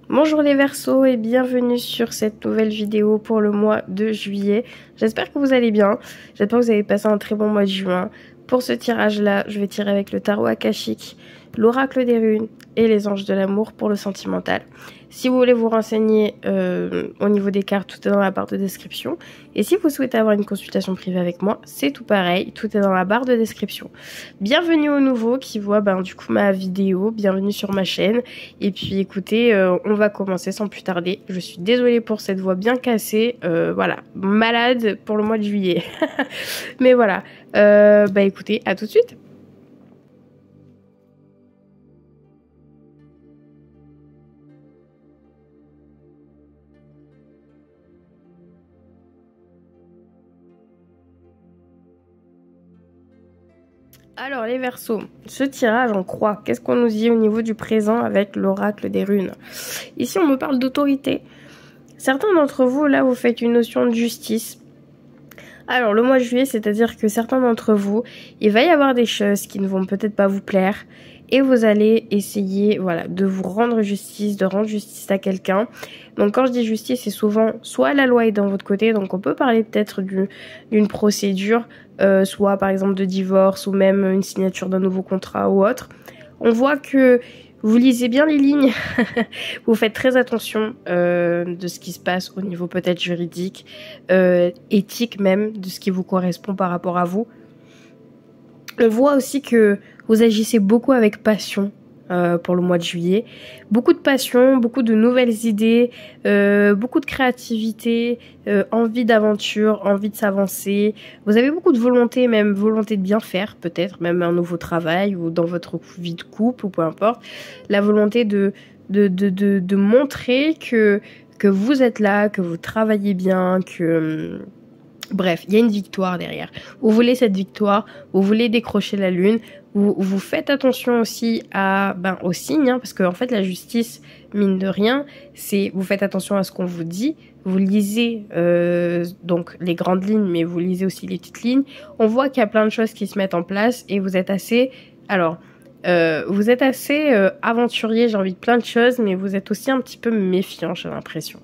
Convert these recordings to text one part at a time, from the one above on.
Bonjour les Verseaux et bienvenue sur cette nouvelle vidéo pour le mois de juillet. J'espère que vous allez bien, j'espère que vous avez passé un très bon mois de juin. Pour ce tirage là, je vais tirer avec le tarot akashique, l'oracle des runes et les anges de l'amour pour le sentimental. Si vous voulez vous renseigner au niveau des cartes, tout est dans la barre de description. Et si vous souhaitez avoir une consultation privée avec moi, c'est tout pareil, tout est dans la barre de description. Bienvenue aux nouveaux qui voient du coup ma vidéo, bienvenue sur ma chaîne. Et puis écoutez, on va commencer sans plus tarder. Je suis désolée pour cette voix bien cassée, voilà, malade pour le mois de juillet. Mais voilà, écoutez, à tout de suite. Alors les Verseaux, ce tirage en croix, qu'est-ce qu'on nous dit au niveau du présent avec l'oracle des runes? Ici on me parle d'autorité. Certains d'entre vous, là, vous faites une notion de justice. Alors le mois de juillet, c'est-à-dire que certains d'entre vous, il va y avoir des choses qui ne vont peut-être pas vous plaire. Et vous allez essayer, voilà, de vous rendre justice, de rendre justice à quelqu'un. Donc quand je dis justice, c'est souvent soit la loi est dans votre côté, donc on peut parler peut-être d'une procédure, soit par exemple de divorce ou même une signature d'un nouveau contrat ou autre. On voit que vous lisez bien les lignes, vous faites très attention de ce qui se passe au niveau peut-être juridique, éthique même, de ce qui vous correspond par rapport à vous. On voit aussi que vous agissez beaucoup avec passion pour le mois de juillet. Beaucoup de passion, beaucoup de nouvelles idées, beaucoup de créativité, envie d'aventure, envie de s'avancer. Vous avez beaucoup de volonté, même volonté de bien faire, peut-être même un nouveau travail ou dans votre vie de couple ou peu importe. La volonté de montrer que vous êtes là, que vous travaillez bien, que... Bref, il y a une victoire derrière. Vous voulez cette victoire, vous voulez décrocher la lune, vous faites attention aussi aux signes, parce que en fait la justice, mine de rien, c'est vous faites attention à ce qu'on vous dit, vous lisez donc les grandes lignes, mais vous lisez aussi les petites lignes. On voit qu'il y a plein de choses qui se mettent en place et vous êtes assez... vous êtes assez aventurier, j'ai envie de plein de choses, mais vous êtes aussi un petit peu méfiant, j'ai l'impression.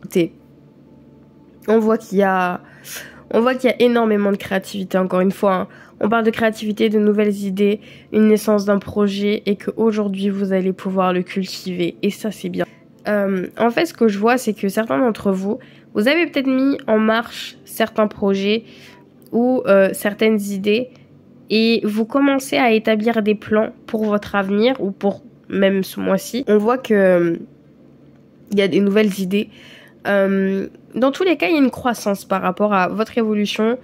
On voit qu'il y a énormément de créativité, encore une fois. Hein. On parle de créativité, de nouvelles idées, une naissance d'un projet et qu'aujourd'hui, vous allez pouvoir le cultiver. Et ça, c'est bien. En fait, ce que je vois, c'est que certains d'entre vous, vous avez peut-être mis en marche certains projets ou certaines idées et vous commencez à établir des plans pour votre avenir ou pour même ce mois-ci. On voit que il y a des nouvelles idées. Dans tous les cas, il y a une croissance par rapport à votre évolution.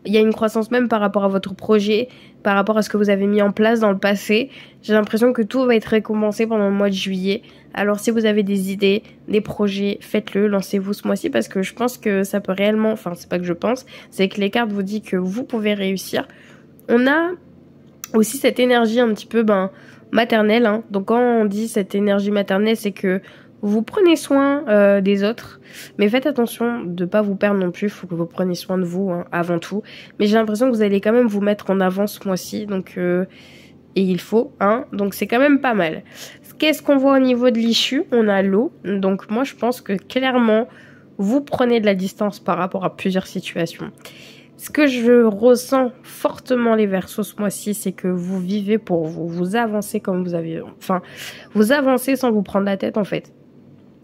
Il y a une croissance même par rapport à votre projet, par rapport à ce que vous avez mis en place dans le passé. J'ai l'impression que tout va être récompensé pendant le mois de juillet. Alors si vous avez des idées, des projets, faites-le, lancez-vous ce mois-ci parce que je pense que ça peut réellement... Enfin, c'est pas que je pense, c'est que les cartes vous disent que vous pouvez réussir. On a aussi cette énergie un petit peu maternelle. Hein. Donc quand on dit cette énergie maternelle, c'est que vous prenez soin des autres, mais faites attention de pas vous perdre non plus. Il faut que vous preniez soin de vous avant tout. Mais j'ai l'impression que vous allez quand même vous mettre en avant ce mois-ci, donc et il faut, donc c'est quand même pas mal. Qu'est-ce qu'on voit au niveau de l'issue? On a l'eau, donc moi je pense que clairement vous prenez de la distance par rapport à plusieurs situations. Ce que je ressens fortement les Verseaux ce mois-ci, c'est que vous vivez pour vous, vous avancez comme vous avez, vous avancez sans vous prendre la tête en fait.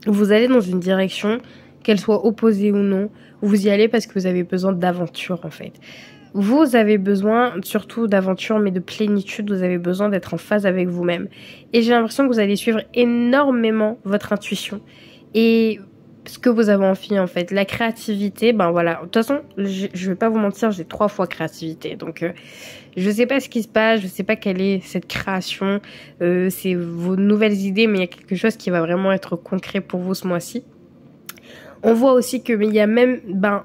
Vous allez dans une direction, qu'elle soit opposée ou non, vous y allez parce que vous avez besoin d'aventure en fait. Vous avez besoin surtout d'aventure mais de plénitude, vous avez besoin d'être en phase avec vous-même. Et j'ai l'impression que vous allez suivre énormément votre intuition et ce que vous avez envie en fait. La créativité, voilà. De toute façon, je vais pas vous mentir, j'ai 3 fois créativité. Donc je sais pas ce qui se passe, je sais pas quelle est cette création, c'est vos nouvelles idées, mais il y a quelque chose qui va vraiment être concret pour vous ce mois-ci. On voit aussi que il y a même,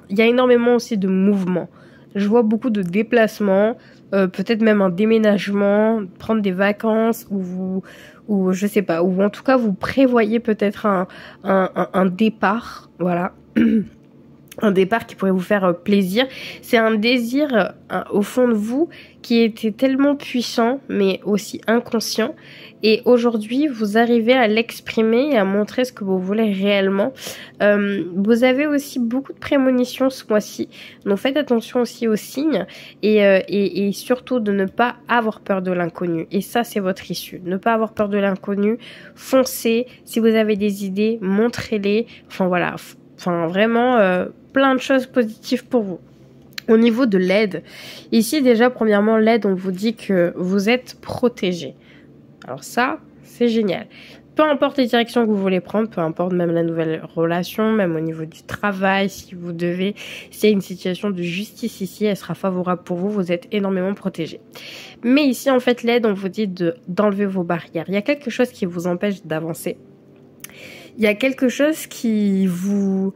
il y a énormément aussi de mouvements. Je vois beaucoup de déplacements, peut-être même un déménagement, prendre des vacances ou je sais pas, ou en tout cas vous prévoyez peut-être un départ, voilà. un départ qui pourrait vous faire plaisir. C'est un désir au fond de vous qui était tellement puissant, mais aussi inconscient. Et aujourd'hui, vous arrivez à l'exprimer et à montrer ce que vous voulez réellement. Vous avez aussi beaucoup de prémonitions ce mois-ci. Donc faites attention aussi aux signes et surtout de ne pas avoir peur de l'inconnu. Et ça, c'est votre issue. Ne pas avoir peur de l'inconnu. Foncez. Si vous avez des idées, montrez-les. Enfin voilà. Enfin vraiment plein de choses positives pour vous. Au niveau de l'aide, ici déjà premièrement l'aide, on vous dit que vous êtes protégé. Alors ça, c'est génial. Peu importe les directions que vous voulez prendre, peu importe même la nouvelle relation, même au niveau du travail, s'il y a une situation de justice ici, elle sera favorable pour vous, vous êtes énormément protégé. Mais ici en fait l'aide, on vous dit d'enlever vos barrières. Il y a quelque chose qui vous empêche d'avancer. Il y a quelque chose qui vous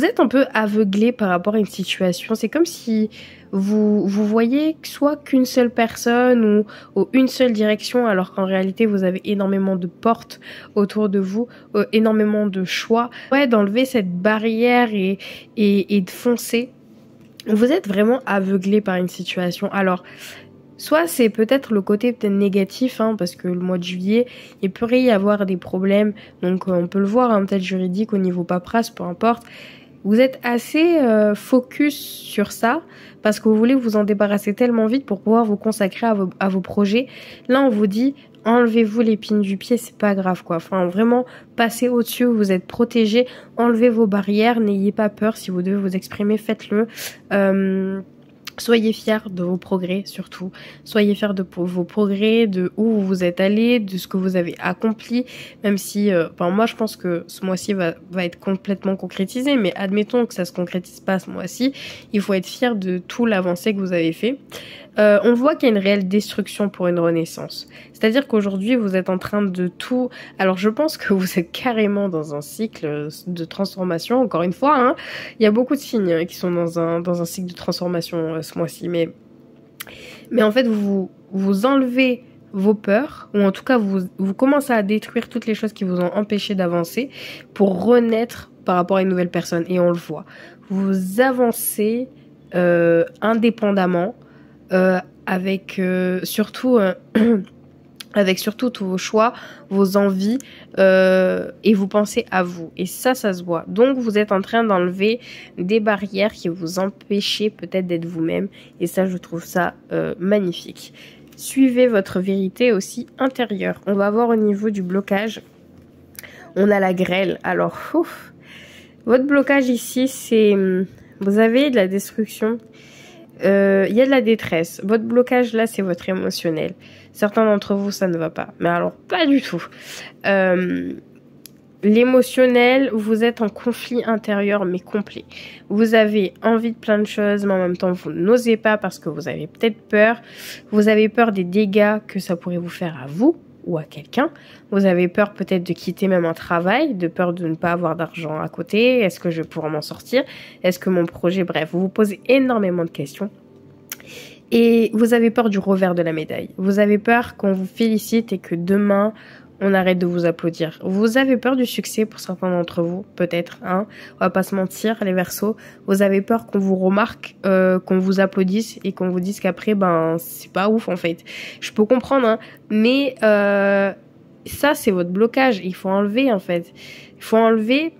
êtes un peu aveuglé par rapport à une situation. C'est comme si vous voyez soit qu'une seule personne ou une seule direction, alors qu'en réalité, vous avez énormément de portes autour de vous, énormément de choix. Ouais, d'enlever cette barrière et de foncer. Vous êtes vraiment aveuglé par une situation. Alors, soit c'est peut-être le côté peut-être négatif, parce que le mois de juillet, il pourrait y avoir des problèmes. Donc on peut le voir, peut-être juridique au niveau paperasse, peu importe. Vous êtes assez focus sur ça parce que vous voulez vous en débarrasser tellement vite pour pouvoir vous consacrer à vos projets. Là, on vous dit, enlevez-vous l'épine du pied, c'est pas grave quoi. Enfin, vraiment, passez au-dessus, vous êtes protégé, enlevez vos barrières, n'ayez pas peur. Si vous devez vous exprimer, faites-le. Soyez fiers de vos progrès surtout. Soyez fiers de vos progrès, de où vous êtes allé, de ce que vous avez accompli. Même si, moi je pense que ce mois-ci va être complètement concrétisé. Mais admettons que ça se concrétise pas ce mois-ci. Il faut être fier de tout l'avancée que vous avez fait. On voit qu'il y a une réelle destruction pour une renaissance. C'est-à-dire qu'aujourd'hui, vous êtes en train de tout... Alors, je pense que vous êtes carrément dans un cycle de transformation. Encore une fois, il y a beaucoup de signes qui sont dans un cycle de transformation ce mois-ci. Mais en fait, vous enlevez vos peurs, ou en tout cas, vous commencez à détruire toutes les choses qui vous ont empêché d'avancer pour renaître par rapport à une nouvelle personne. Et on le voit. Vous avancez indépendamment, avec surtout tous vos choix, vos envies, et vous pensez à vous. Et ça se voit. Donc vous êtes en train d'enlever des barrières qui vous empêchaient peut-être d'être vous-même. Et ça, je trouve ça magnifique. Suivez votre vérité aussi intérieure. On va voir au niveau du blocage. On a la grêle. Alors, votre blocage ici, c'est... Vous avez de la destruction. Il y a de la détresse. Votre blocage là, c'est votre émotionnel. Certains d'entre vous, ça ne va pas. Mais alors, pas du tout. L'émotionnel, vous êtes en conflit intérieur, mais complet. Vous avez envie de plein de choses, mais en même temps, vous n'osez pas parce que vous avez peut-être peur. Vous avez peur des dégâts que ça pourrait vous faire à vous ou à quelqu'un. Vous avez peur peut-être de quitter même un travail, de peur de ne pas avoir d'argent à côté. Est-ce que je vais pouvoir m'en sortir? Est-ce que mon projet... Bref, vous vous posez énormément de questions. Et vous avez peur du revers de la médaille. Vous avez peur qu'on vous félicite et que demain, on arrête de vous applaudir. Vous avez peur du succès pour certains d'entre vous, peut-être, On va pas se mentir, les Verseaux. Vous avez peur qu'on vous remarque, qu'on vous applaudisse et qu'on vous dise qu'après, c'est pas ouf, en fait. Je peux comprendre, mais ça, c'est votre blocage. Il faut enlever, en fait. Il faut enlever...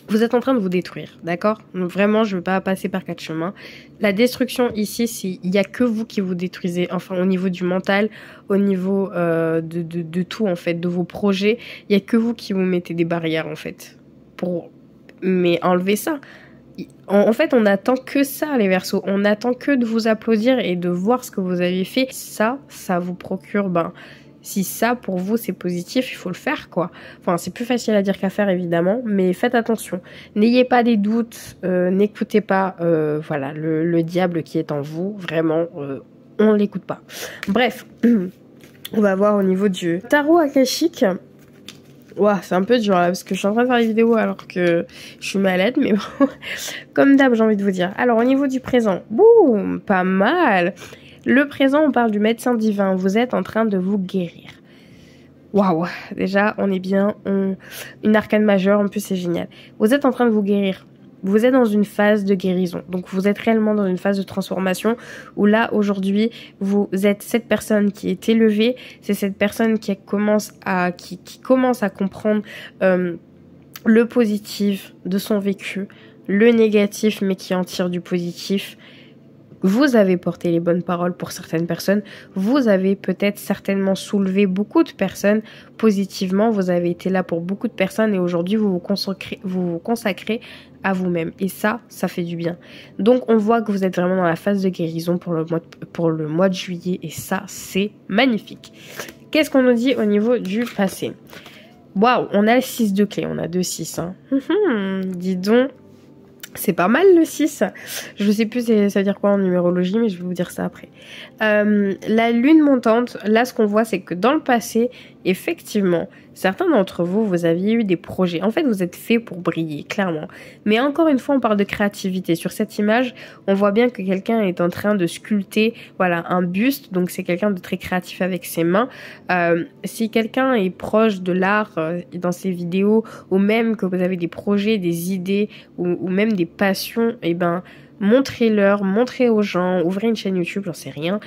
Vous êtes en train de vous détruire, d'accord? Donc vraiment, je ne veux pas passer par quatre chemins. La destruction ici, il n'y a que vous qui vous détruisez. Enfin, au niveau du mental, au niveau de tout, en fait, de vos projets. Il n'y a que vous qui vous mettez des barrières, en fait. Mais enlevez ça. En fait, on n'attend que ça, les Verseaux. On n'attend que de vous applaudir et de voir ce que vous avez fait. Ça vous procure... Si ça, pour vous, c'est positif, il faut le faire, quoi. Enfin, c'est plus facile à dire qu'à faire, évidemment, mais faites attention. N'ayez pas des doutes, n'écoutez pas, le diable qui est en vous. Vraiment, on l'écoute pas. Bref, on va voir au niveau du tarot akashique. Ouah, c'est un peu dur, là, parce que je suis en train de faire les vidéos alors que je suis malade, mais bon, comme d'hab, j'ai envie de vous dire. Alors, au niveau du présent, boum, pas mal. Le présent, on parle du médecin divin. Vous êtes en train de vous guérir. Waouh, déjà, on est bien. Une arcane majeure, en plus, c'est génial. Vous êtes en train de vous guérir vous êtes dans une phase de guérison. Donc vous êtes réellement dans une phase de transformation où là aujourd'hui vous êtes cette personne qui est élevée, c'est cette personne qui commence à comprendre le positif de son vécu, le négatif mais qui en tire du positif. Vous avez porté les bonnes paroles pour certaines personnes. Vous avez peut-être certainement soulevé beaucoup de personnes positivement. Vous avez été là pour beaucoup de personnes et aujourd'hui vous vous consacrez à vous-même. Et ça fait du bien. Donc on voit que vous êtes vraiment dans la phase de guérison pour le mois de juillet et ça c'est magnifique. Qu'est-ce qu'on nous dit au niveau du passé? Waouh, on a le 6 de clé, on a 2-6. Hein. Dis donc. C'est pas mal le 6. Je sais plus ça veut dire quoi en numérologie, mais je vais vous dire ça après. La lune montante, là ce qu'on voit c'est que dans le passé, effectivement, certains d'entre vous, vous aviez eu des projets. En fait, vous êtes fait pour briller, clairement. Mais encore une fois, on parle de créativité. Sur cette image, on voit bien que quelqu'un est en train de sculpter, voilà, un buste. Donc c'est quelqu'un de très créatif avec ses mains. Si quelqu'un est proche de l'art dans ses vidéos, ou même que vous avez des projets, des idées, ou même des passions, eh ben montrez-leur, montrez aux gens, ouvrez une chaîne YouTube, j'en sais rien.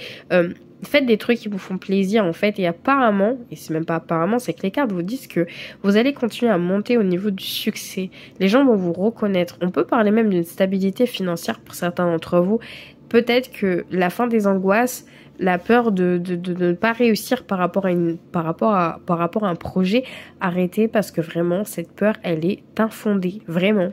Faites des trucs qui vous font plaisir en fait et apparemment, et c'est même pas apparemment, c'est que les cartes vous disent que vous allez continuer à monter au niveau du succès. Les gens vont vous reconnaître. On peut parler même d'une stabilité financière pour certains d'entre vous. Peut-être que la fin des angoisses, la peur de ne pas réussir par rapport à un projet, arrêtez parce que vraiment cette peur elle est infondée, vraiment.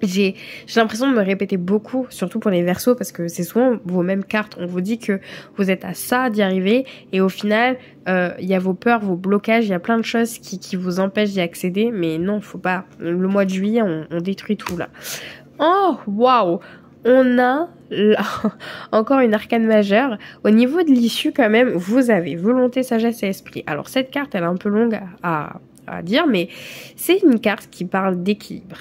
J'ai l'impression de me répéter beaucoup, surtout pour les Verseaux, parce que c'est souvent vos mêmes cartes. On vous dit que vous êtes à ça d'y arriver, et au final, il y a vos peurs, vos blocages, il y a plein de choses qui vous empêchent d'y accéder, mais non, faut pas. Le mois de juillet, on détruit tout là. Oh, waouh! On a là, encore une arcane majeure. Au niveau de l'issue, quand même, vous avez volonté, sagesse et esprit. Alors, cette carte, elle est un peu longue à dire, mais c'est une carte qui parle d'équilibre.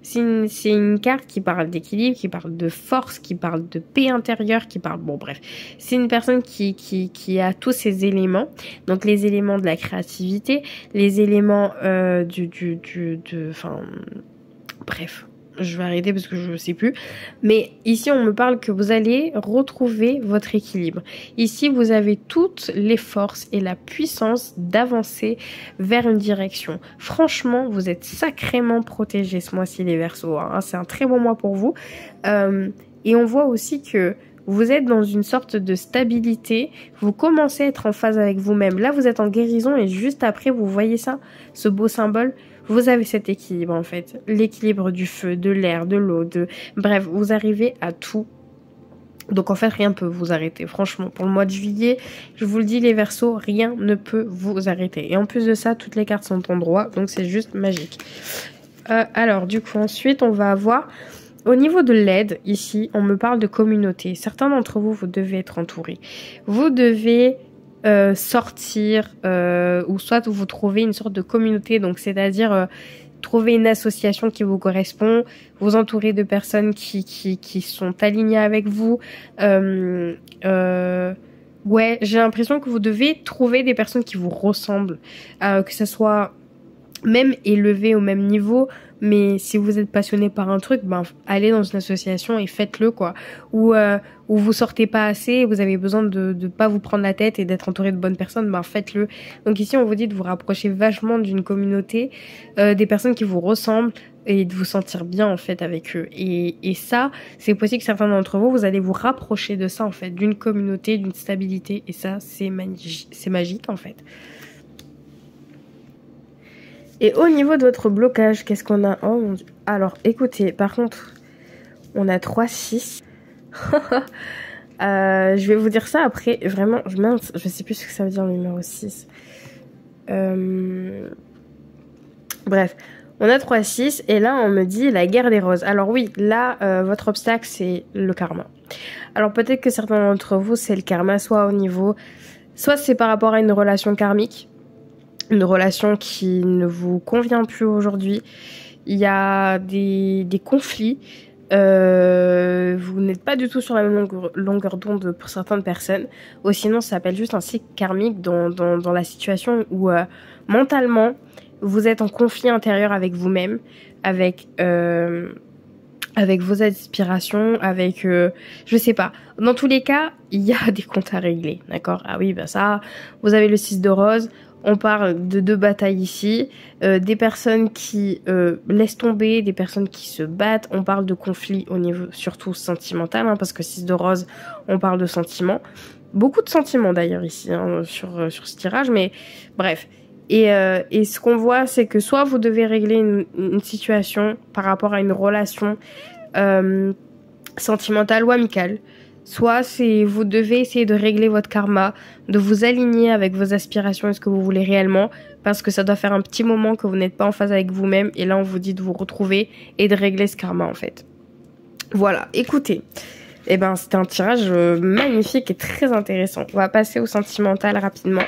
C'est une carte qui parle d'équilibre, qui parle de force, qui parle de paix intérieure, qui parle... Bon, bref. C'est une personne qui a tous ces éléments. Donc, les éléments de la créativité, les éléments enfin... Bref. Je vais arrêter parce que je ne sais plus. Mais ici, on me parle que vous allez retrouver votre équilibre. Ici, vous avez toutes les forces et la puissance d'avancer vers une direction. Franchement, vous êtes sacrément protégés ce mois-ci, les Verseaux. Hein. C'est un très bon mois pour vous. Et on voit aussi que vous êtes dans une sorte de stabilité. Vous commencez à être en phase avec vous-même. Là, vous êtes en guérison et juste après, vous voyez ça, ce beau symbole. Vous avez cet équilibre en fait, l'équilibre du feu, de l'air, de l'eau, bref, vous arrivez à tout. Donc en fait, rien ne peut vous arrêter. Franchement, pour le mois de juillet, je vous le dis les Verseaux, rien ne peut vous arrêter. Et en plus de ça, toutes les cartes sont en droit, donc c'est juste magique. Alors du coup, ensuite, on va avoir... Au niveau de l'aide, ici, on me parle de communauté. Certains d'entre vous, vous devez être entourés. Vous devez... sortir ou soit vous trouvez une sorte de communauté, donc c'est-à-dire trouver une association qui vous correspond, vous entourer de personnes qui sont alignées avec vous. Ouais, j'ai l'impression que vous devez trouver des personnes qui vous ressemblent, que ce soit même élevé au même niveau, mais si vous êtes passionné par un truc, ben allez dans une association et faites-le quoi. Ou vous sortez pas assez, vous avez besoin de pas vous prendre la tête et d'être entouré de bonnes personnes, ben faites-le. Donc ici on vous dit de vous rapprocher vachement d'une communauté, des personnes qui vous ressemblent et de vous sentir bien en fait avec eux. Et ça, c'est possible que certains d'entre vous, vous allez vous rapprocher de ça en fait, d'une communauté, d'une stabilité, et ça c'est magique en fait. Et au niveau de votre blocage, qu'est-ce qu'on a? Oh mon Dieu. Alors, écoutez, par contre, on a 3-6. Je vais vous dire ça après. Vraiment, je sais plus ce que ça veut dire le numéro 6. Bref, on a 3-6 et là, on me dit la guerre des roses. Alors oui, là, votre obstacle, c'est le karma. Alors peut-être que certains d'entre vous, c'est le karma, soit au niveau... Soit c'est par rapport à une relation karmique. Une relation qui ne vous convient plus aujourd'hui. Il y a des conflits. Vous n'êtes pas du tout sur la même longueur d'onde pour certaines personnes. Ou sinon, ça s'appelle juste un cycle karmique dans la situation où mentalement, vous êtes en conflit intérieur avec vous-même, avec avec vos aspirations, avec, je sais pas. Dans tous les cas, il y a des comptes à régler, d'accord? Ah oui, bah ça, vous avez le 6 de rose. On parle de deux batailles ici, des personnes qui laissent tomber, des personnes qui se battent. On parle de conflits au niveau surtout sentimental, hein, parce que 6 de rose, on parle de sentiments. Beaucoup de sentiments d'ailleurs ici hein, sur ce tirage, mais bref. Et ce qu'on voit, c'est que soit vous devez régler une situation par rapport à une relation sentimentale ou amicale, soit c'est vous devez essayer de régler votre karma, de vous aligner avec vos aspirations et ce que vous voulez réellement, parce que ça doit faire un petit moment que vous n'êtes pas en phase avec vous-même, et là on vous dit de vous retrouver et de régler ce karma en fait. Voilà, écoutez. Eh ben, c'était un tirage magnifique et très intéressant. On va passer au sentimental rapidement.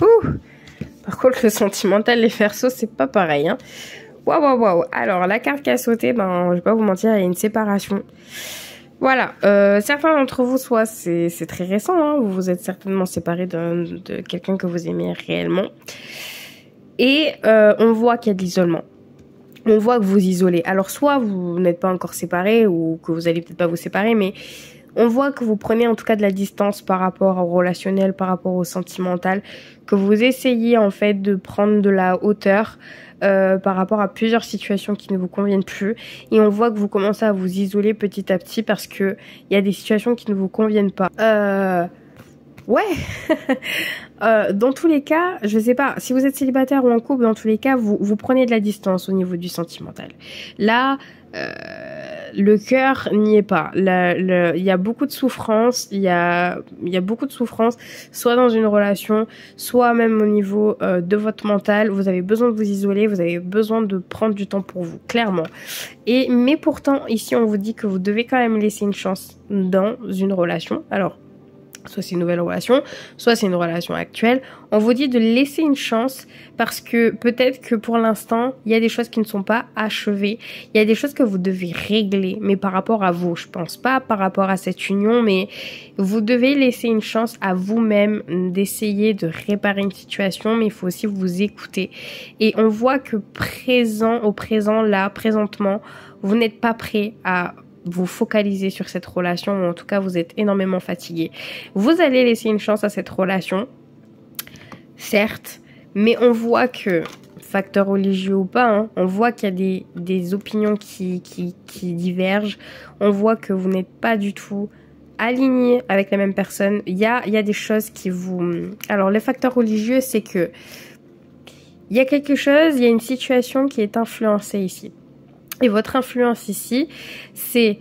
Ouh. Par contre, le sentimental, les Verseaux, c'est pas pareil. Hein. Waouh. Alors, la carte qui a sauté, ben, je vais pas vous mentir, il y a une séparation. Voilà. Certains d'entre vous, soit c'est très récent, hein, vous vous êtes certainement séparés de quelqu'un que vous aimez réellement. Et on voit qu'il y a de l'isolement. On voit que vous isolez. Alors, soit vous n'êtes pas encore séparés ou que vous allez peut-être pas vous séparer, mais on voit que vous prenez en tout cas de la distance par rapport au relationnel, par rapport au sentimental, que vous essayez en fait de prendre de la hauteur par rapport à plusieurs situations qui ne vous conviennent plus. Et on voit que vous commencez à vous isoler petit à petit parce que il y a des situations qui ne vous conviennent pas. Ouais. Dans tous les cas, je sais pas, si vous êtes célibataire ou en couple, dans tous les cas, vous prenez de la distance au niveau du sentimental. Là, le cœur n'y est pas. Il y a beaucoup de souffrance, il y a beaucoup de souffrance, soit dans une relation, soit même au niveau de votre mental. Vous avez besoin de vous isoler, vous avez besoin de prendre du temps pour vous, clairement. Mais pourtant, ici, on vous dit que vous devez quand même laisser une chance dans une relation. Alors, soit c'est une nouvelle relation, soit c'est une relation actuelle. On vous dit de laisser une chance parce que peut-être que pour l'instant, il y a des choses qui ne sont pas achevées. Il y a des choses que vous devez régler, mais par rapport à vous. Je pense pas par rapport à cette union, mais vous devez laisser une chance à vous-même d'essayer de réparer une situation, mais il faut aussi vous écouter. Et on voit que présentement, vous n'êtes pas prêt à vous focaliser sur cette relation, ou en tout cas vous êtes énormément fatigué. Vous allez laisser une chance à cette relation, certes, mais on voit que, facteur religieux ou pas, hein, on voit qu'il y a des opinions qui divergent, on voit que vous n'êtes pas du tout aligné avec la même personne. Il y a des choses qui vous... Alors le facteur religieux, c'est que il y a quelque chose, il y a une situation qui est influencée ici. Et votre influence ici, c'est,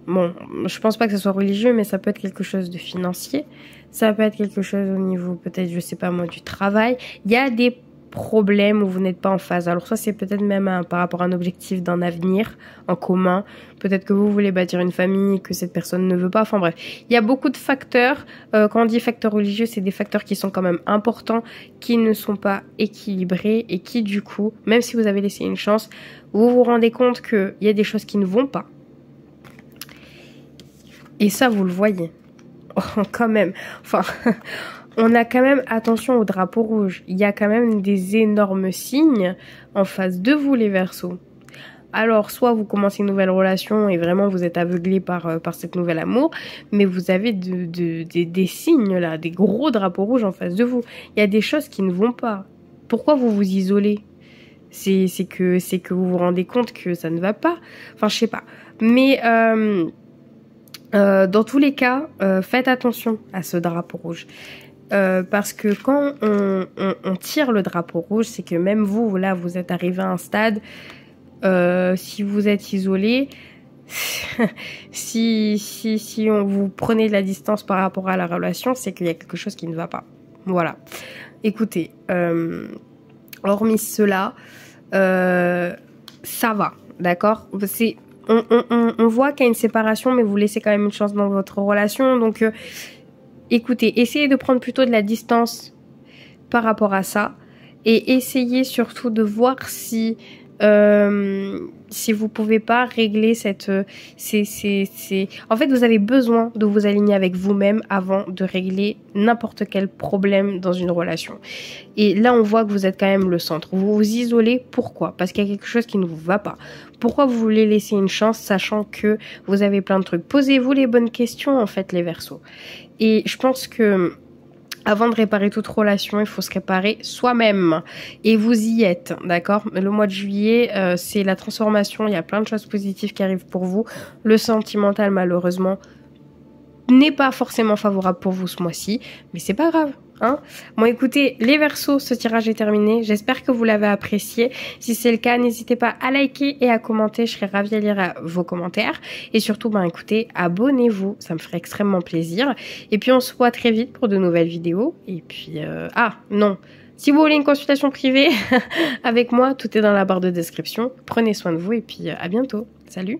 bon, je pense pas que ce soit religieux, mais ça peut être quelque chose de financier. Ça peut être quelque chose au niveau, peut-être, je sais pas moi, du travail. Il y a des problèmes où vous n'êtes pas en phase. Alors ça, c'est peut-être même par rapport à un objectif d'un avenir en commun. Peut-être que vous voulez bâtir une famille, que cette personne ne veut pas. Enfin bref, il y a beaucoup de facteurs. Quand on dit facteurs religieux, c'est des facteurs qui sont quand même importants, qui ne sont pas équilibrés et qui, du coup, même si vous avez laissé une chance, vous vous rendez compte qu'il y a des choses qui ne vont pas. Et ça, vous le voyez. Oh, quand même. Enfin... On a quand même attention au drapeau rouge. Il y a quand même des énormes signes en face de vous, les Verseaux. Alors, soit vous commencez une nouvelle relation et vraiment vous êtes aveuglé par cet nouvel amour, mais vous avez des signes là, des gros drapeaux rouges en face de vous. Il y a des choses qui ne vont pas. Pourquoi vous vous isolez ? C'est que vous vous rendez compte que ça ne va pas. Enfin, je sais pas. Mais dans tous les cas, faites attention à ce drapeau rouge. Parce que quand on tire le drapeau rouge, c'est que même vous, là, vous êtes arrivé à un stade, si vous êtes isolé, si on vous prenez de la distance par rapport à la relation, c'est qu'il y a quelque chose qui ne va pas. Voilà. Écoutez, hormis cela, ça va, d'accord ? On voit qu'il y a une séparation, mais vous laissez quand même une chance dans votre relation, donc... Écoutez, essayez de prendre plutôt de la distance par rapport à ça et essayez surtout de voir si si vous pouvez pas régler cette... En fait, vous avez besoin de vous aligner avec vous-même avant de régler n'importe quel problème dans une relation. Et là, on voit que vous êtes quand même le centre. Vous vous isolez. Pourquoi? Parce qu'il y a quelque chose qui ne vous va pas. Pourquoi vous voulez laisser une chance, sachant que vous avez plein de trucs? Posez-vous les bonnes questions, en fait, les Verseaux. Et je pense que avant de réparer toute relation, il faut se réparer soi-même. Et vous y êtes, d'accord? Le mois de juillet, c'est la transformation. Il y a plein de choses positives qui arrivent pour vous. Le sentimental, malheureusement, n'est pas forcément favorable pour vous ce mois-ci. Mais c'est pas grave. Hein. Bon, écoutez, les Verseaux, ce tirage est terminé. J'espère que vous l'avez apprécié. Si c'est le cas, n'hésitez pas à liker et à commenter. Je serai ravie à lire vos commentaires. Et surtout, écoutez, abonnez-vous. Ça me ferait extrêmement plaisir. Et puis, on se voit très vite pour de nouvelles vidéos. Et puis, non. Si vous voulez une consultation privée avec moi, tout est dans la barre de description. Prenez soin de vous et puis à bientôt. Salut!